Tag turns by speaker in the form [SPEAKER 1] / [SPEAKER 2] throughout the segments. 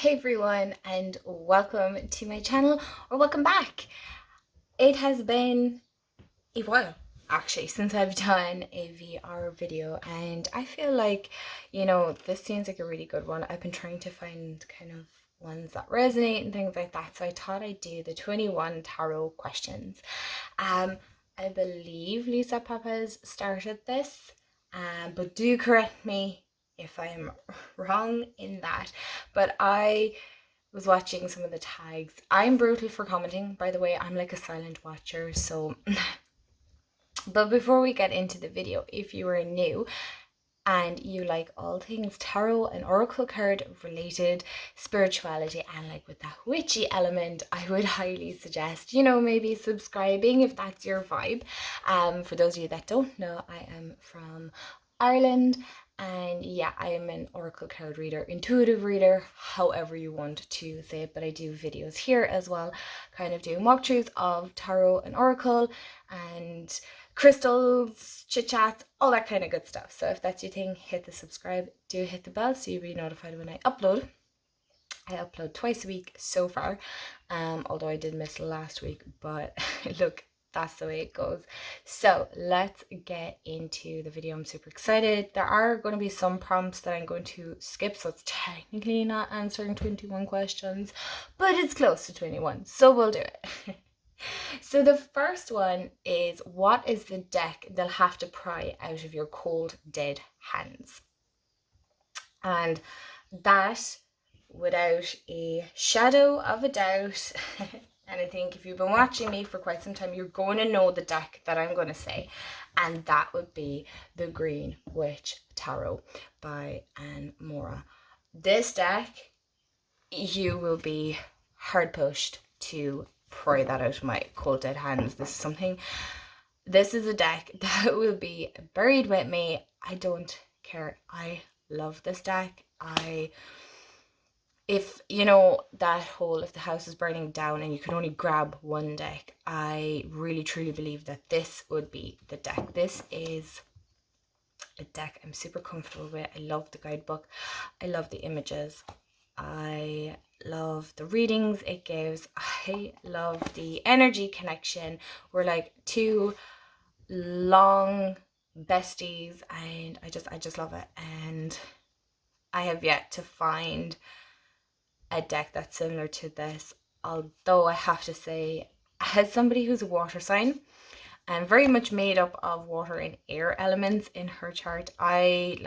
[SPEAKER 1] Hey everyone, and welcome to my channel, or welcome back. It has been a while actually since I've done a VR video, and I feel like, this seems like a really good one. I've been trying to find kind of ones that resonate and things like that, so I thought I'd do the 21 tarot questions. I believe Lisa Papez started this, but do correct me if I'm wrong in that. But I was watching some of the tags. I'm brutal for commenting, by the way. I'm like a silent watcher, so but before we get into the video, if you are new and you like all things tarot and oracle card related, spirituality, and like with that witchy element, I would highly suggest, maybe subscribing if that's your vibe. For those of you that don't know, I am from Ireland, and yeah, I am an oracle card reader, intuitive reader, however you want to say it, but I do videos here as well, kind of doing walkthroughs of tarot and oracle and crystals, chit chats, all that kind of good stuff. So if that's your thing, hit the subscribe, do hit the bell so you'll be notified when I upload. I upload twice a week so far, although I did miss last week, but look, that's the way it goes. So let's get into the video. I'm super excited. There are going to be some prompts that I'm going to skip, so it's technically not answering 21 questions, but it's close to 21, so we'll do it. So the first one is, what is the deck they'll have to pry out of your cold, dead hands? And that, without a shadow of a doubt, and I think if you've been watching me for quite some time, you're going to know the deck that I'm going to say, and that would be the Green Witch Tarot by Anne Mora. This deck, you will be hard pushed to pry that out of my cold dead hands. This is a deck that will be buried with me. I don't care. I love this deck. If if the house is burning down and you can only grab one deck, I really truly believe that this would be the deck. This is a deck I'm super comfortable with. I love the guidebook. I love the images. I love the readings it gives. I love the energy connection. We're like two long besties, and I just love it. And I have yet to find a deck that's similar to this, although I have to say, as somebody who's a water sign and very much made up of water and air elements in her chart, I'm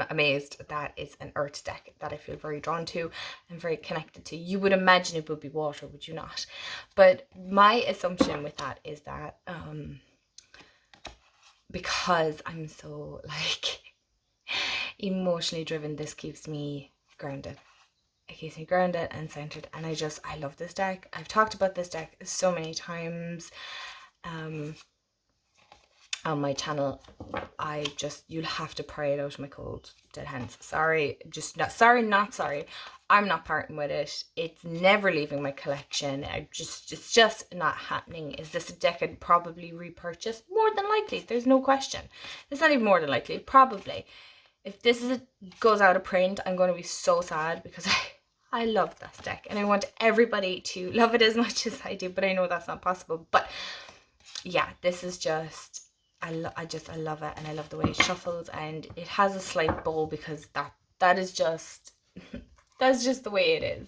[SPEAKER 1] amazed that it's an earth deck that I feel very drawn to and very connected to. You would imagine it would be water, would you not? But my assumption with that is that because I'm so emotionally driven, this keeps me grounded. It keeps me grounded and centered, and I love this deck. I've talked about this deck so many times on my channel. You'll have to pry it out of my cold dead hands. Not sorry. I'm not parting with it. It's never leaving my collection. It's just not happening. Is this a deck I'd probably repurchase? More than likely. There's no question. It's not even more than likely. Probably. If this goes out of print, I'm going to be so sad, because I love this deck and I want everybody to love it as much as I do, but I know that's not possible. But yeah, this is just, I love it, and I love the way it shuffles, and it has a slight bow because that is just that's just the way it is.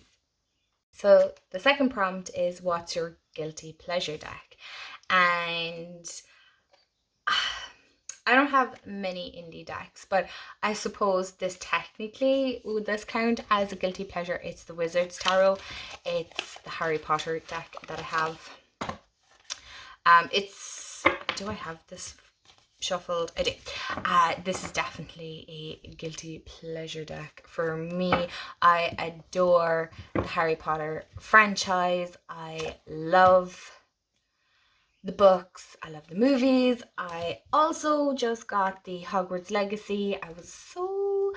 [SPEAKER 1] So the second prompt is, what's your guilty pleasure deck? And I don't have many indie decks, but I suppose this technically, would this count as a guilty pleasure? It's the Wizard's Tarot. It's the Harry Potter deck that I have. Do I have this shuffled? I do. This is definitely a guilty pleasure deck for me. I adore the Harry Potter franchise. I love the books, I love the movies. I also just got the Hogwarts Legacy. I was so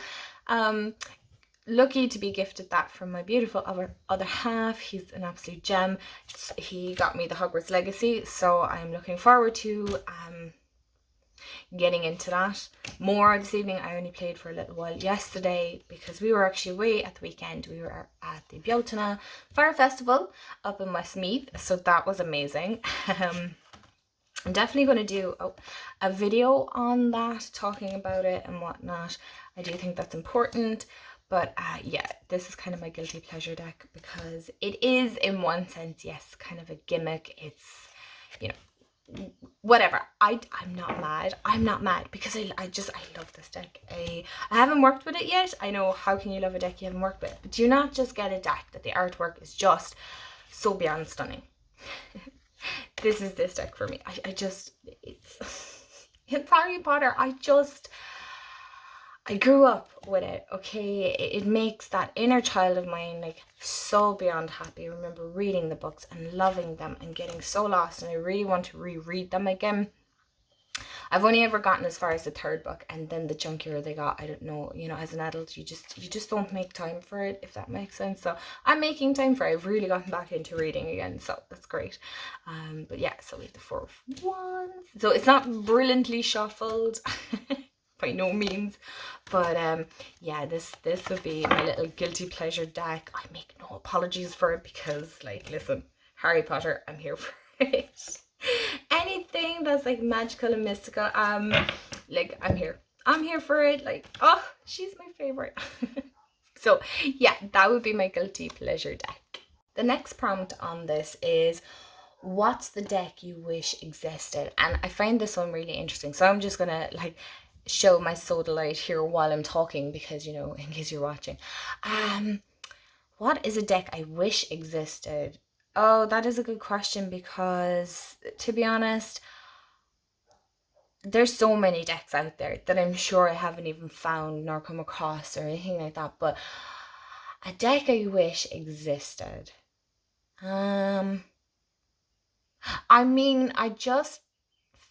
[SPEAKER 1] lucky to be gifted that from my beautiful other half. He's an absolute gem. He got me the Hogwarts Legacy, so I'm looking forward to getting into that more this evening. I only played for a little while yesterday because we were actually away at the weekend. We were at the Bealtaine Fire Festival up in Westmeath, so that was amazing. I'm definitely going to do a video on that, talking about it and whatnot. I do think that's important. But yeah, this is kind of my guilty pleasure deck because it is, in one sense, yes, kind of a gimmick. It's, you know, whatever. I'm not mad. I'm not mad because I love this deck. I haven't worked with it yet. I know, how can you love a deck you haven't worked with? But do you not just get a deck that the artwork is just so beyond stunning? This is this deck for me. I just, it's Harry Potter. I grew up with it, okay? It makes that inner child of mine like so beyond happy. I remember reading the books and loving them and getting so lost, and I really want to reread them again. I've only ever gotten as far as the third book, and then the chunkier they got, I don't know, you know, as an adult, you just don't make time for it, if that makes sense. So I'm making time for it. I've really gotten back into reading again, so that's great. But yeah, so we have the Four of Wands. So it's not brilliantly shuffled. By no means, but yeah, this would be my little guilty pleasure deck. I make no apologies for it because, like, listen, Harry Potter, I'm here for it. Anything that's like magical and mystical, like, I'm here for it. Like, oh, she's my favorite. So yeah, that would be my guilty pleasure deck. The next prompt on this is, what's the deck you wish existed? And I find this one really interesting, so I'm just gonna like show my soda light here while I'm talking because, you know, in case you're watching. What is a deck I wish existed? Oh, that is a good question because, to be honest, there's so many decks out there that I'm sure I haven't even found nor come across or anything like that. But a deck I wish existed. I mean, I just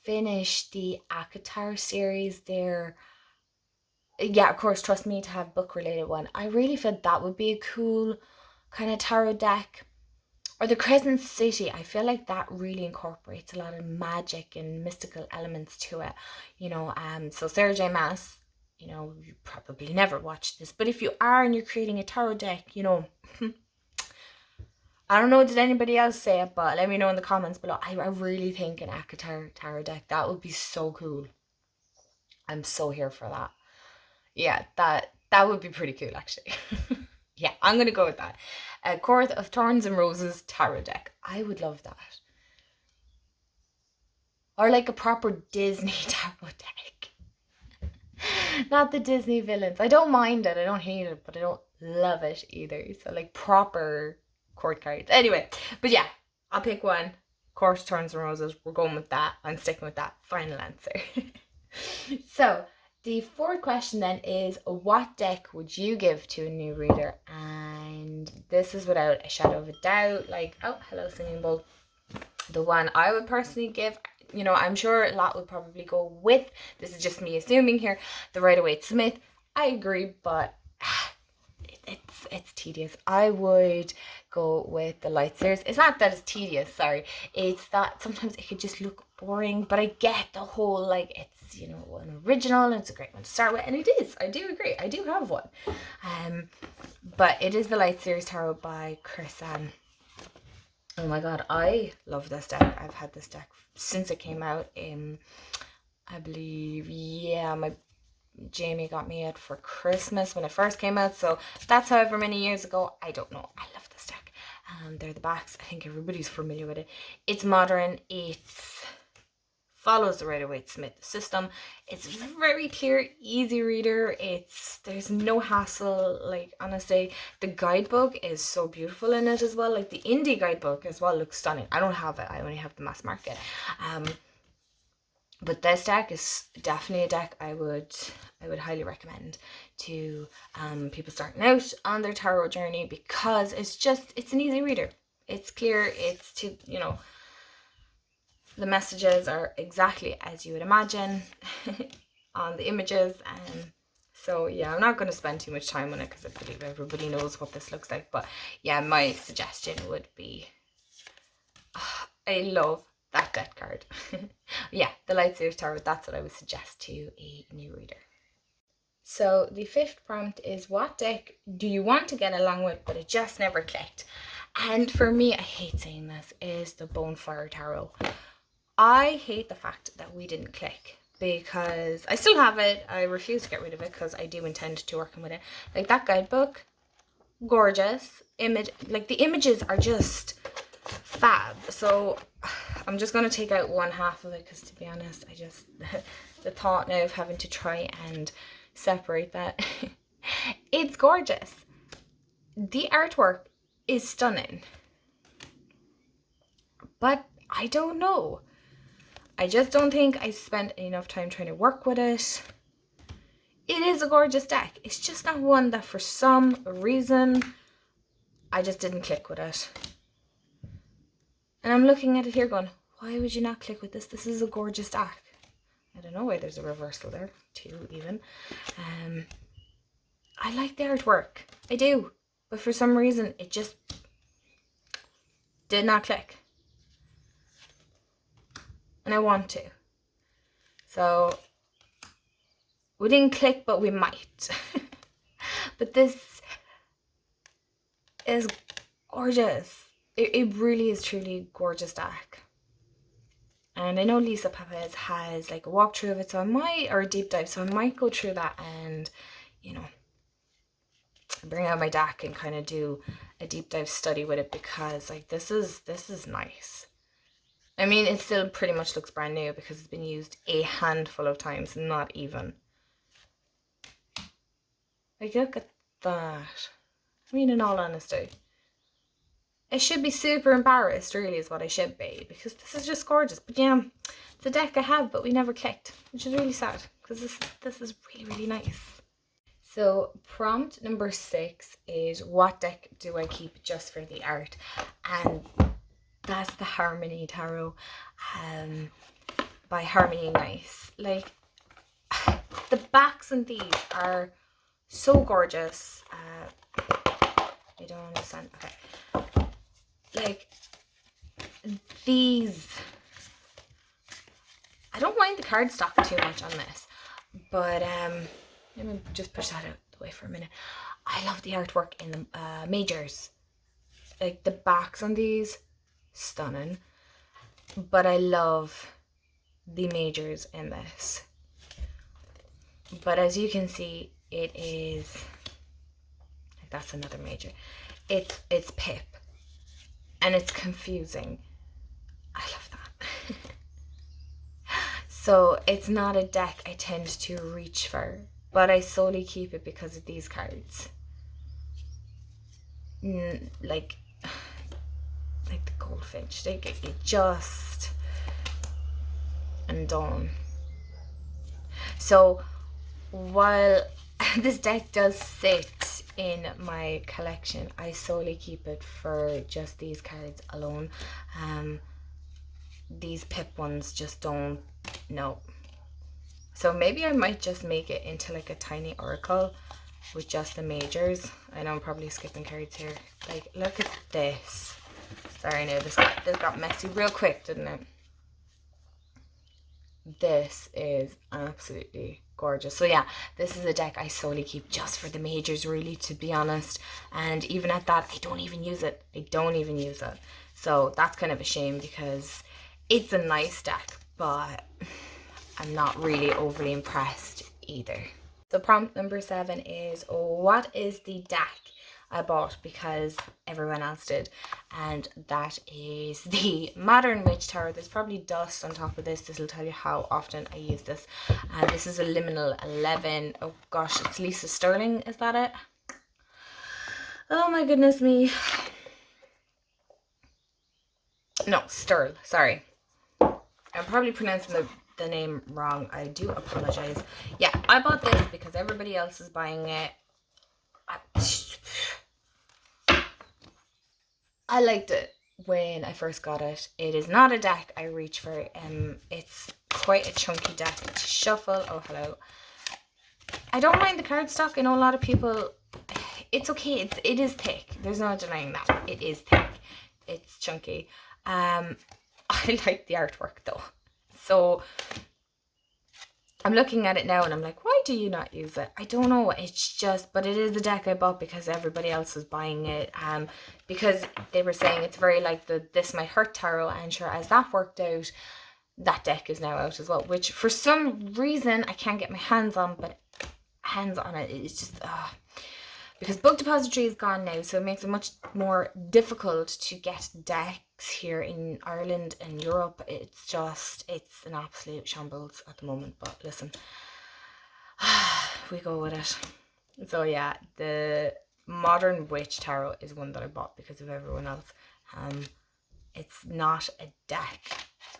[SPEAKER 1] finished the ACOTAR series there. Yeah, of course, trust me to have book related one. I really feel that would be a cool kind of tarot deck. Or the Crescent City. I feel like that really incorporates a lot of magic and mystical elements to it. You know, so Sarah J Maas, you know, you probably never watched this, but if you are and you're creating a tarot deck, you know, I don't know, did anybody else say it, but let me know in the comments below. I really think an ACOTAR tarot deck, that would be so cool. I'm so here for that. Yeah, that would be pretty cool, actually. Yeah, I'm going to go with that. A Court of Thorns and Roses tarot deck. I would love that. Or like a proper Disney tarot deck. Not the Disney villains. I don't mind it. I don't hate it, but I don't love it either. So like proper court cards. Anyway, but yeah, I'll pick one. Court of Thorns and Roses. We're going with that. I'm sticking with that. Final answer. So the fourth question then is, what deck would you give to a new reader? And this is without a shadow of a doubt, like, oh, hello Singing Bowl. The one I would personally give, you know, I'm sure a lot would probably go with, this is just me assuming here, the Rider-Waite-Smith. I agree, but it's tedious. I would go with the Light Series. It's not that it's tedious, sorry. It's that sometimes it could just look boring, but I get the whole, like, it's, you know, an original and it's a great one to start with, and it is. I do agree. I do have one. But it is the Light Series Tarot by Chris. Oh my god, I love this deck. I've had this deck since it came out in, I believe, yeah, my Jamie got me it for Christmas when it first came out, so that's however many years ago. I don't know. I love this deck. They're the backs. I think everybody's familiar with it. It's modern. It follows the Rider-Waite-Smith system. It's very clear, easy reader. There's no hassle. Like, honestly, the guidebook is so beautiful in it as well. Like, the indie guidebook as well looks stunning. I don't have it. I only have the mass market. But this deck is definitely a deck I would highly recommend to people starting out on their tarot journey, because it's an easy reader. It's clear. It's to, you know, the messages are exactly as you would imagine on the images. So yeah, I'm not going to spend too much time on it because I believe everybody knows what this looks like. But yeah, my suggestion would be, I love that deck card. Yeah, the Lightsaber Tarot, that's what I would suggest to a new reader. So the fifth prompt is, what deck do you want to get along with but it just never clicked? And for me, I hate saying this, is the Bonfire Tarot. I hate the fact that we didn't click, because I still have it. I refuse to get rid of it because I do intend to working with it. Like that guidebook, gorgeous image, like the images are just fab. So I'm just going to take out one half of it because, to be honest, I just the thought now of having to try and separate that. It's gorgeous. The artwork is stunning, but I don't know, I just don't think I spent enough time trying to work with it. It is a gorgeous deck. It's just not one that for some reason I just didn't click with it. And I'm looking at it here going, why would you not click with this? This is a gorgeous deck. I don't know why there's a reversal there, 2 even. I like the artwork, I do, but for some reason it just did not click. And I want to. So we didn't click, but we might. But this is gorgeous. It really is truly a gorgeous deck. And I know Lisa Papez has like a walkthrough of it, so I might, or a deep dive, so I might go through that and, you know, bring out my deck and kind of do a deep dive study with it, because like this is nice. I mean, it still pretty much looks brand new because it's been used a handful of times, not even. Like, look at that. I mean, in all honesty, I should be super embarrassed, really, is what I should be, because this is just gorgeous. But yeah, it's a deck I have, but we never clicked, which is really sad, because this is really, really nice. So prompt number 6 is, what deck do I keep just for the art? And that's the Harmony Tarot by Harmony Nice. Like, the backs on these are so gorgeous. I don't understand. Okay. Like, these, I don't mind the cardstock too much on this, but let me just push that out the way for a minute. I love the artwork in the majors. Like, the backs on these, stunning. But I love the majors in this. But as you can see, it is, like, that's another major. It's Pip. And it's confusing. I love that. So it's not a deck I tend to reach for, but I solely keep it because of these cards. Like the goldfinch, they get just and done. So while this deck does sit in my collection, I solely keep it for just these cards alone. These Pip ones just don't, no. So maybe I might just make it into like a tiny oracle with just the majors. I know I'm probably skipping cards here. Like, look at this. Sorry, no, this got messy real quick, didn't it? This is absolutely gorgeous. So yeah, this is a deck I solely keep just for the majors, really, to be honest. And even at that, I don't even use it. I don't even use it. So that's kind of a shame, because it's a nice deck, but I'm not really overly impressed either. So prompt number 7 is, what is the deck I bought because everyone else did? And that is the Modern Witch Tarot. There's probably dust on top of this. This will tell you how often I use this. And this is a liminal 11. Oh gosh, it's Lisa Sterling, is that it? Oh my goodness me. No, Sterl, sorry. I'm probably pronouncing the name wrong. I do apologize. Yeah, I bought this because everybody else is buying it. I liked it when I first got it. It is not a deck I reach for. It's quite a chunky deck to shuffle. Oh, hello. I don't mind the cardstock. I know a lot of people, it's okay. It is thick. There's no denying that. It is thick. It's chunky. I like the artwork though. So I'm looking at it now and I'm like, why do you not use it? I don't know. It's just, but it is the deck I bought because everybody else was buying it. Because they were saying it's very like the This Might Hurt tarot, and sure, as that worked out, that deck is now out as well, which for some reason I can't get my hands on, but hands on it, it's just, because Book Depository is gone now, so it makes it much more difficult to get decks here in Ireland and Europe. It's just, it's an absolute shambles at the moment, but listen, we go with it. So yeah, the Modern Witch Tarot is one that I bought because of everyone else. It's not a deck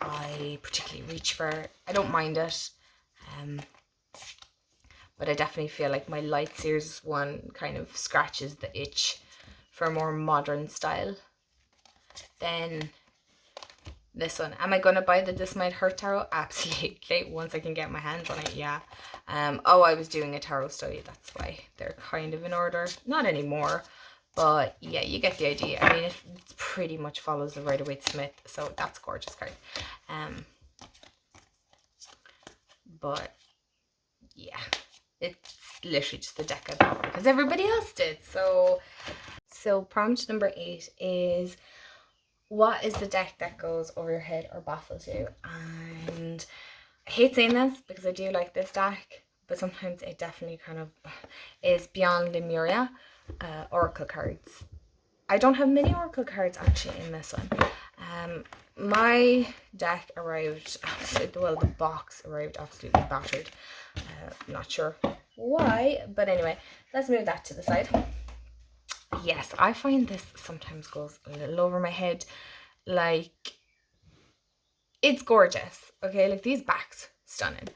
[SPEAKER 1] I particularly reach for. I don't mind it. But I definitely feel like my Light Sears one kind of scratches the itch for a more modern style than this one. Am I going to buy the This Might Hurt tarot? Absolutely. Once I can get my hands on it, yeah. Oh, I was doing a tarot study. That's why they're kind of in order. Not anymore. But yeah, you get the idea. I mean, it pretty much follows the Rider-Waite-Smith. So that's a gorgeous card. But yeah. It's literally just the deck I bought because everybody else did. So prompt number 8 is, what is the deck that goes over your head or baffles you? And I hate saying this because I do like this deck, but sometimes it definitely kind of is Beyond Lemuria Oracle cards. I don't have many Oracle cards actually in this one. My deck arrived, well, the box arrived absolutely battered. Not sure why, but anyway, let's move that to the side. Yes, I find this sometimes goes a little over my head. Like, it's gorgeous, okay? Like, these backs, stunning.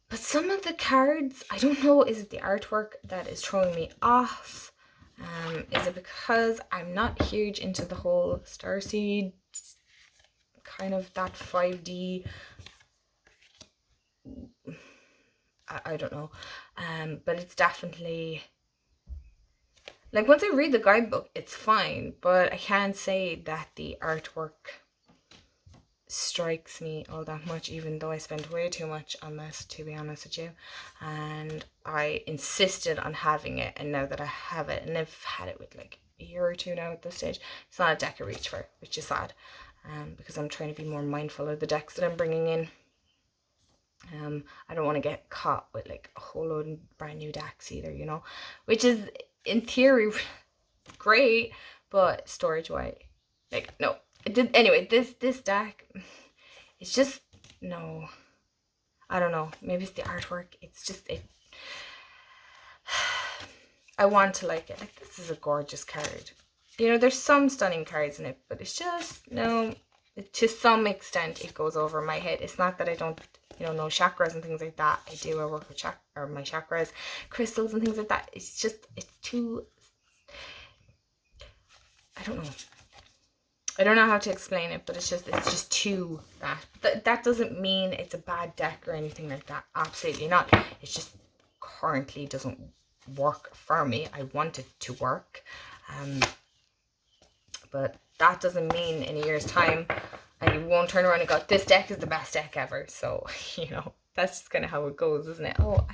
[SPEAKER 1] But some of the cards, I don't know, is it the artwork that is throwing me off? Is it because I'm not huge into the whole Starseed, kind of that 5D, I don't know, but it's definitely, like, once I read the guidebook, it's fine, but I can't say that the artwork strikes me all that much, even though I spent way too much on this, to be honest with you, and I insisted on having it, and now that I have it, and I've had it with like a year or two now at this stage, it's not a deck I reach for, which is sad, because I'm trying to be more mindful of the decks that I'm bringing in. I don't want to get caught with like a whole load of brand new decks either, you know, which is in theory great, but storage wise, like, no. It did anyway. This deck, it's just, no, I don't know, maybe it's the artwork, it's just, it, I want to like it. Like, this is a gorgeous card, you know, there's some stunning cards in it, but it's just, no, to some extent it goes over my head. It's not that I don't, you know chakras and things like that. I do. I work with my chakras, crystals and things like that. It's just, it's too, I don't know. I don't know how to explain it, but it's just too that. That doesn't mean it's a bad deck or anything like that. Absolutely not. It's just currently doesn't work for me. I want it to work. But that doesn't mean in a year's time and you won't turn around and go, this deck is the best deck ever. So, you know, that's just kind of how it goes, isn't it? Oh,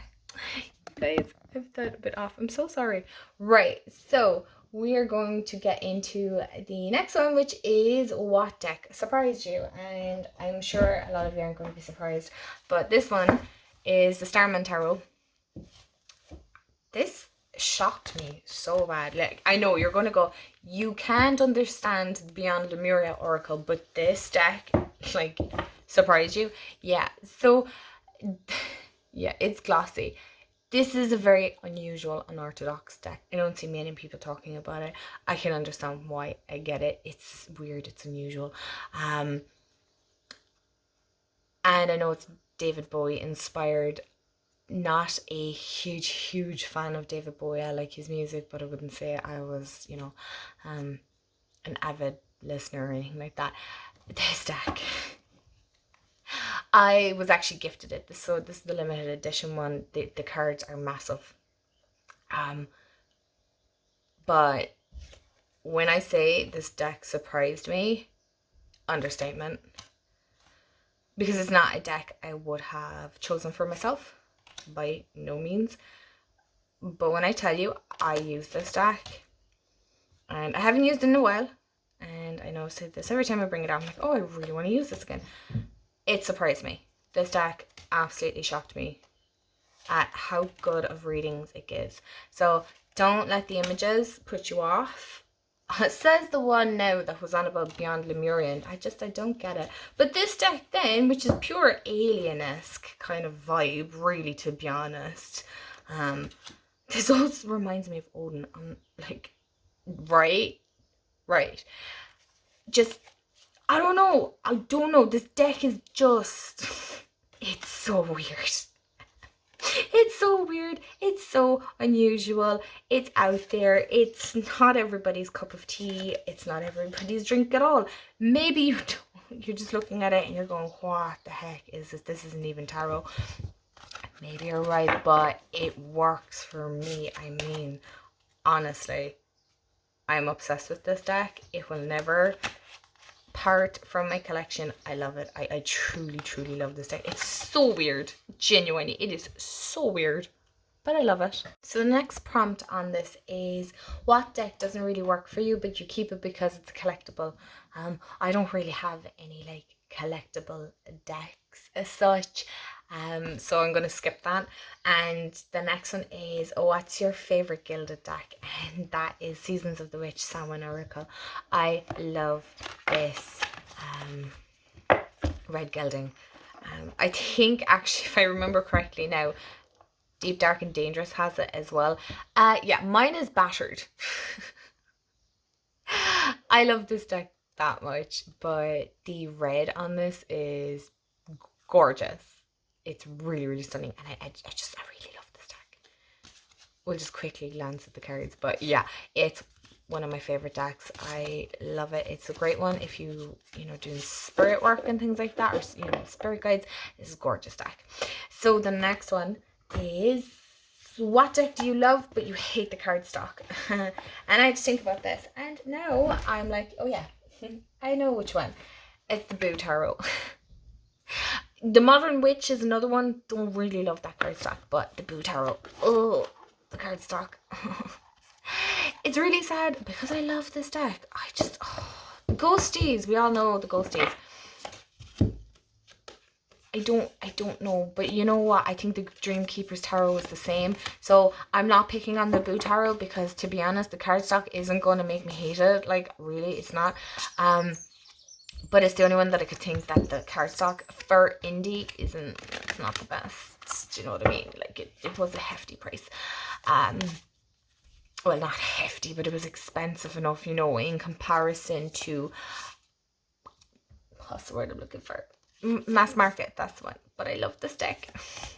[SPEAKER 1] guys, I've done a bit off. I'm so sorry. Right, so we are going to get into the next one, which is what deck surprised you. And I'm sure a lot of you aren't going to be surprised, but this one is the Starman Tarot. This shocked me so bad. Like, I know you're going to go, you can't understand Beyond Lemuria Oracle, but this deck, like, surprised you. Yeah, so, yeah, it's glossy. This is a very unusual, unorthodox deck. I don't see many people talking about it. I can understand why. I get it. It's weird. It's unusual. And I know it's David Bowie inspired. Not a huge fan of David Bowie. I like his music, but I wouldn't say I was, you know, an avid listener or anything like that. This deck, I was actually gifted it. So this is the limited edition one. The cards are massive. But when I say this deck surprised me, understatement. Because it's not a deck I would have chosen for myself, by no means. But when I tell you, I use this deck, and I haven't used it in a while, and I know I say this every time I bring it out, I'm like, oh, I really want to use this again. It surprised me. This deck absolutely shocked me at how good of readings it gives. So don't let the images put you off. It says the one now that was on about Beyond Lemurian. I don't get it. But this deck then, which is pure alien-esque kind of vibe, really, to be honest. This also reminds me of Odin. Like, right? Just, I don't know. This deck is just, it's so weird. It's so weird. It's so unusual. It's out there. It's not everybody's cup of tea. It's not everybody's drink at all. Maybe you don't. You're just looking at it and you're going, what the heck is this? This isn't even tarot. Maybe you're right, but it works for me. I mean, honestly, I'm obsessed with this deck. It will never part from my collection. I love it. I truly love this deck. It's so weird. Genuinely, it is so weird, but I love it. So the next prompt on this is, what deck doesn't really work for you, but you keep it because it's a collectible? I don't really have any like collectible decks as such. So I'm going to skip that. And the next one is, what's your favorite gilded deck? And that is Seasons of the Witch, Samhain Oracle. I love this red gilding. I think actually, if I remember correctly now, Deep, Dark and Dangerous has it as well. Yeah, mine is battered. I love this deck that much, but the red on this is gorgeous. It's really stunning, and I really love this deck. We'll just quickly glance at the cards, but yeah, it's one of my favorite decks. I love it. It's a great one if you doing spirit work and things like that, or spirit guides. This is a gorgeous deck. So the next one is, what deck do you love but you hate the card stock? And I had to think about this, and now I'm like, oh yeah, I know which one. It's the Boo Tarot. The Modern Witch is another one. Don't really love that card stock, but the Boo Tarot, oh, the card stock. It's really sad because I love this deck. The ghosties. We all know the ghosties. I don't know, but you know what? I think the Dreamkeeper's Tarot is the same. So I'm not picking on the Boo Tarot because, to be honest, the cardstock isn't going to make me hate it. Like, really, it's not. But it's the only one that I could think that the cardstock for indie it's not the best. Do you know what I mean? Like, it was a hefty price. Well, not hefty, but it was expensive enough, in comparison to, what's the word I'm looking for? Mass market, that's the one. But I love this deck.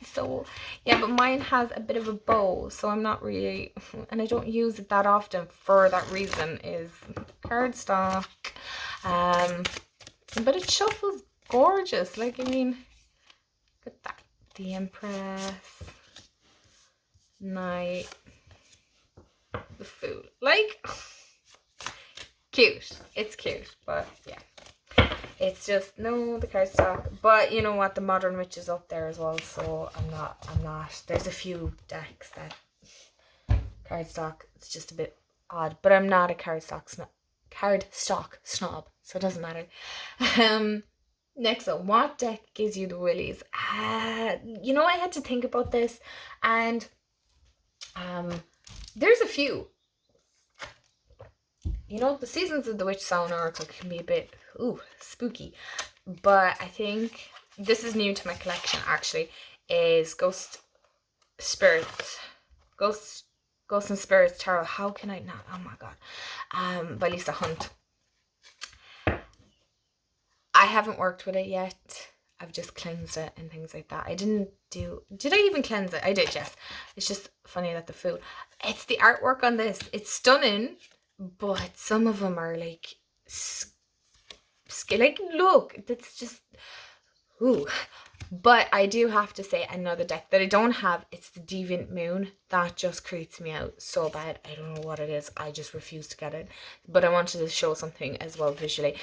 [SPEAKER 1] So yeah, but mine has a bit of a bow, so I'm not really, and I don't use it that often for that reason, is cardstock. But it shuffles gorgeous. Like, I mean, look at that. The Empress, Knight, the Fool. Like, cute. It's cute, but yeah. It's just, no, the cardstock. But you know what? The Modern Witch is up there as well, so I'm not. There's a few decks that cardstock, it's just a bit odd. But I'm not a cardstock snob, so it doesn't matter. Next up, what deck gives you the willies? I had to think about this, and there's a few. The Seasons of the Witch, Samhain Oracle can be a bit spooky, but I think this is new to my collection actually, is Ghosts and Spirits Tarot. How can I not? Oh my god. By Lisa Hunt. I haven't worked with it yet. I've just cleansed it and things like that. Did I even cleanse it? I did, yes. It's just funny that the Fool. It's the artwork on this. It's stunning, but some of them are like, look, that's just, Ooh. But I do have to say, another deck that I don't have, it's the Deviant Moon. That just creeps me out so bad. I don't know what it is. I just refuse to get it. But I wanted to show something as well visually.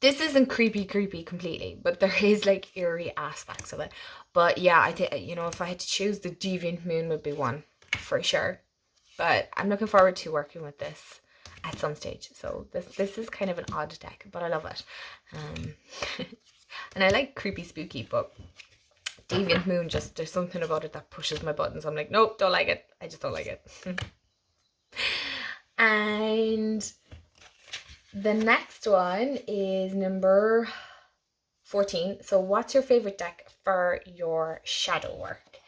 [SPEAKER 1] This isn't creepy completely, but there is like eerie aspects of it. But yeah, I think, you know, if I had to choose, the Deviant Moon would be one for sure. But I'm looking forward to working with this at some stage. So this is kind of an odd deck, but I love it. And I like creepy spooky, but Deviant Moon, just there's something about it that pushes my buttons. I'm like, nope, don't like it. I just don't like it. And the next one is number 14. So what's your favorite deck for your shadow work?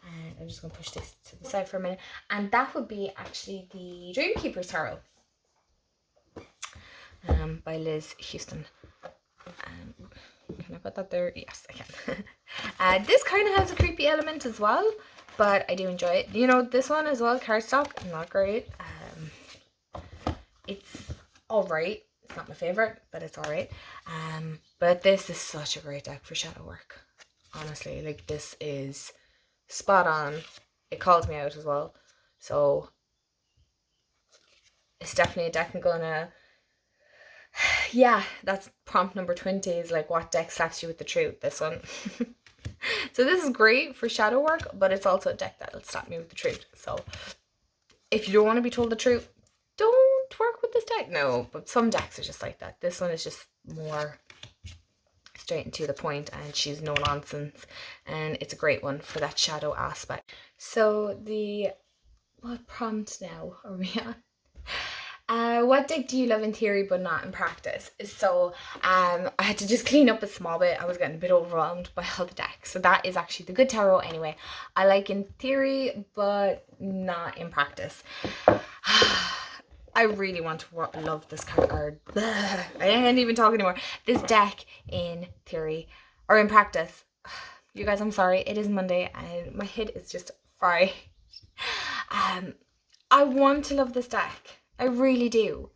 [SPEAKER 1] And I'm just going to push this to the side for a minute. And that would be actually the Dreamkeeper's Tarot by Liz Houston. Can I put that there? Yes, I can. This kind of has a creepy element as well, but I do enjoy it. You know, this one as well, cardstock, not great. It's alright. It's not my favorite, but it's alright. But this is such a great deck for shadow work. Honestly, like, this is spot on. It calls me out as well. So it's definitely a deck I'm gonna... Yeah, that's prompt number 20, is like, what deck slaps you with the truth? This one. So this is great for shadow work, but it's also a deck that'll slap me with the truth. So if you don't want to be told the truth, don't work with this deck. No, but some decks are just like that. This one is just more straight and to the point, and she's no nonsense, and it's a great one for that shadow aspect. So what prompt now are we on? What deck do you love in theory but not in practice? So I had to just clean up a small bit. I was getting a bit overwhelmed by all the decks. So that is actually the Good Tarot anyway. I like in theory but not in practice. I really want to love this card. I can't even talk anymore. This deck in theory or in practice. You guys, I'm sorry. It is Monday and my head is just fried. I want to love this deck. I really do.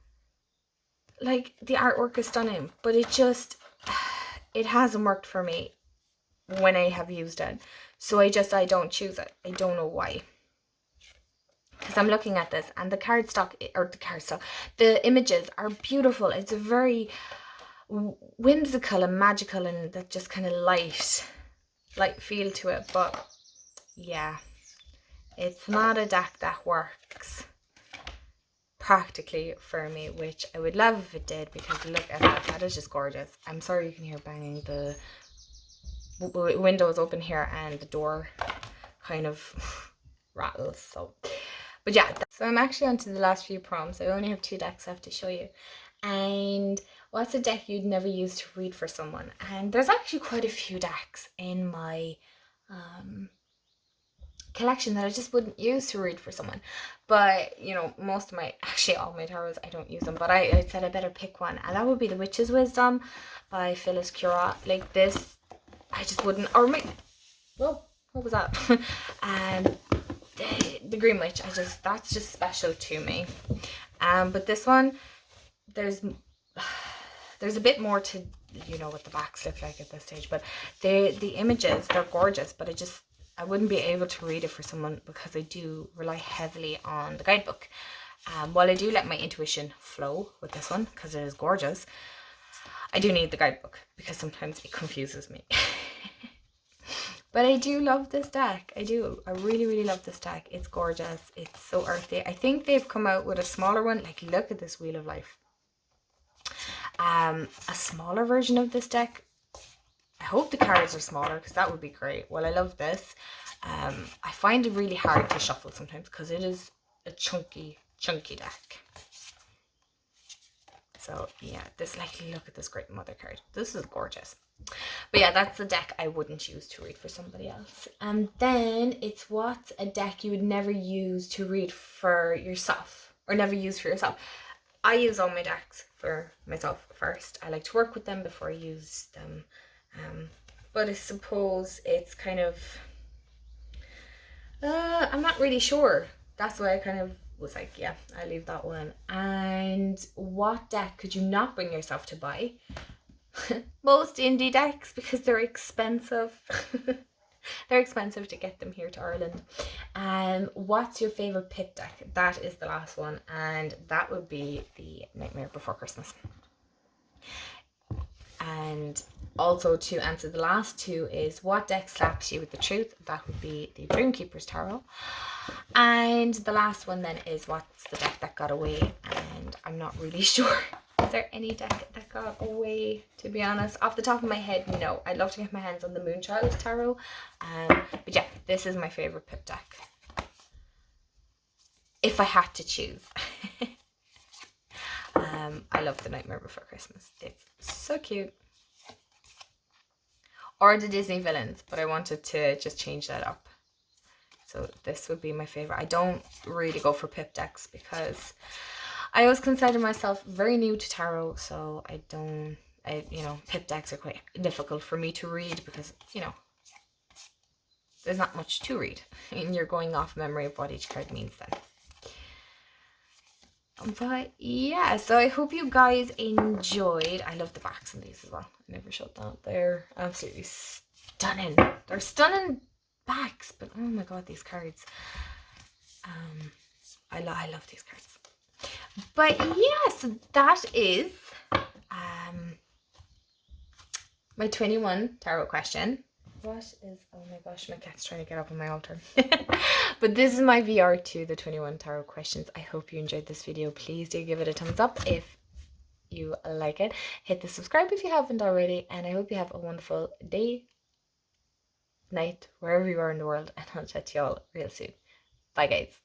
[SPEAKER 1] Like, the artwork is stunning, but it hasn't worked for me when I have used it. So I don't choose it. I don't know why. Because I'm looking at this and the images are beautiful. It's a very whimsical and magical and that just kind of light feel to it. But yeah, it's not a deck that works practically for me, which I would love if it did, because look at that. That is just gorgeous. I'm sorry you can hear banging. The window is open here and the door kind of rattles. So, but yeah, so I'm actually on to the last few prompts. I only have 2 decks left to show you. And what's a deck you'd never use to read for someone? And there's actually quite a few decks in my collection that I just wouldn't use to read for someone. But, you know, all my tarots, I don't use them. But I said I better pick one. And that would be The Witch's Wisdom by Phyllis Curott. Like, this, I just wouldn't. Or whoa, what was that? And the Green Witch, that's just special to me. But this one, there's a bit more to, you know, what the backs look like at this stage. But the images, they're gorgeous. But I wouldn't be able to read it for someone because I do rely heavily on the guidebook. While I do let my intuition flow with this one because it is gorgeous, I do need the guidebook because sometimes it confuses me. But I do love this deck. I do. I really, really love this deck. It's gorgeous. It's so earthy. I think they've come out with a smaller one. Like, look at this Wheel of Life. A smaller version of this deck. I hope the cards are smaller because that would be great. Well, I love this. I find it really hard to shuffle sometimes because it is a chunky deck. So yeah, look at this Great Mother card. This is gorgeous. But yeah, that's a deck I wouldn't use to read for somebody else. And then it's what's a deck you would never use to read for yourself, or never use for yourself. I use all my decks for myself first. I like to work with them before I use them. But I suppose it's kind of, I'm not really sure. That's why I kind of was like, yeah, I leave that one. And what deck could you not bring yourself to buy most indie decks because they're expensive. They're expensive to get them here to Ireland. What's your favourite pip deck? That is the last one, and that would be the Nightmare Before Christmas. And also, to answer the last two is, what deck slaps you with the truth? That would be the Dreamkeeper's Tarot. And the last one then is, what's the deck that got away? And I'm not really sure. Is there any deck that got away, to be honest? Off the top of my head, no. I'd love to get my hands on the Moonchild Tarot. But yeah, this is my favourite pip deck, if I had to choose. I love the Nightmare Before Christmas. It's so cute. Or the Disney villains, but I wanted to just change that up. So this would be my favourite. I don't really go for pip decks because I always consider myself very new to tarot, so pip decks are quite difficult for me to read because, there's not much to read and you're going off memory of what each card means then. But yeah, so I hope you guys enjoyed. I love the backs on these as well. I never showed that. They're absolutely stunning. They're stunning backs, but oh my god, these cards. I love these cards. But yeah, so that is my 21 tarot question. What is, oh my gosh, my cat's trying to get up on my altar. But this is my VR to the 21 tarot questions. I hope you enjoyed this video. Please do give it a thumbs up if you like it. Hit the subscribe if you haven't already, and I hope you have a wonderful day, night, wherever you are in the world, and I'll chat to you all real soon. Bye guys.